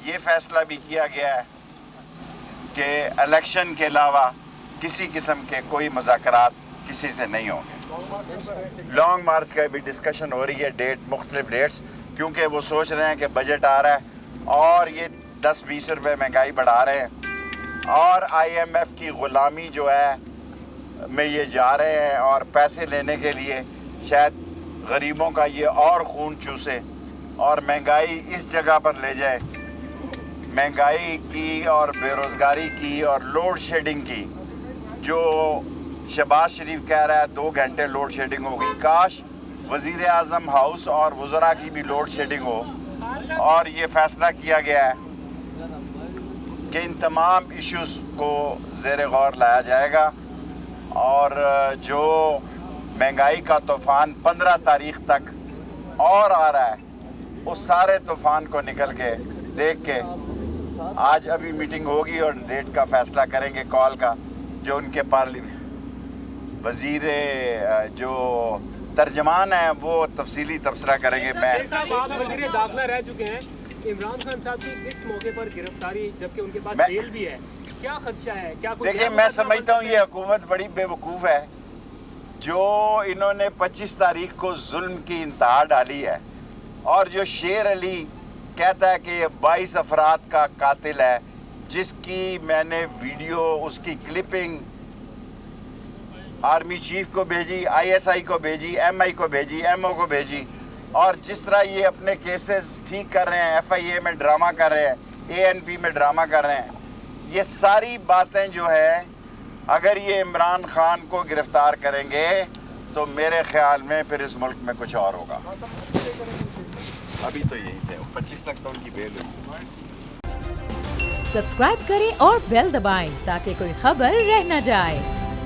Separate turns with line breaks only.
یہ فیصلہ بھی کیا گیا ہے کہ الیکشن کے علاوہ کسی قسم کے کوئی مذاکرات کسی سے نہیں ہوں گے. لانگ مارچ کا بھی ڈسکشن ہو رہی ہے، مختلف ڈیٹس، کیونکہ وہ سوچ رہے ہیں کہ بجٹ آ رہا ہے اور یہ 10-20 روپے مہنگائی بڑھا رہے ہیں اور IMF کی غلامی جو ہے میں یہ جا رہے ہیں اور پیسے لینے کے لیے شاید غریبوں کا یہ اور خون چوسے اور مہنگائی اس جگہ پر لے جائے. مہنگائی کی اور بے روزگاری کی اور لوڈ شیڈنگ کی، جو شہباز شریف کہہ رہا ہے 2 گھنٹے لوڈ شیڈنگ ہوگی، کاش وزیر اعظم ہاؤس اور وزراء کی بھی لوڈ شیڈنگ ہو. اور یہ فیصلہ کیا گیا ہے کہ ان تمام ایشوز کو زیر غور لایا جائے گا اور جو مہنگائی کا طوفان 15 تاریخ تک اور آ رہا ہے اس سارے طوفان کو نکل کے دیکھ کے آج ابھی میٹنگ ہوگی اور ڈیٹ کا فیصلہ کریں گے، کال کا، جو ان کے وزیر جو ترجمان ہیں وہ تفصیلی تبصرہ کریں گے. میں
صاحب آپ وزیر داخلہ رہ چکے ہیں، عمران خان صاحب کی اس موقع پر گرفتاری جبکہ ان کے پاس بیل بھی ہے، کیا خدشہ ہے؟ کیا
دیکھیں، میں سمجھتا ہوں یہ حکومت بڑی بے وقوف ہے جو انہوں نے 25 تاریخ کو ظلم کی انتہا ڈالی ہے، اور جو شیر علی کہتا ہے کہ یہ 22 افراد کا قاتل ہے، جس کی میں نے ویڈیو، اس کی کلپنگ آرمی چیف کو بھیجی، ISI کو بھیجی، MI کو بھیجی، MO کو بھیجی، اور جس طرح یہ اپنے کیسز ٹھیک کر رہے ہیں، FIA میں ڈرامہ کر رہے ہیں، ANP میں ڈرامہ کر رہے ہیں، یہ ساری باتیں جو ہے اگر یہ عمران خان کو گرفتار کریں گے تو میرے خیال میں پھر اس ملک میں کچھ اور ہوگا. ابھی تو یہی تھے، 25 تک تو ان کی بیل ہوئی.
سبسکرائب کریں اور بیل دبائیں تاکہ کوئی خبر رہ نہ جائے.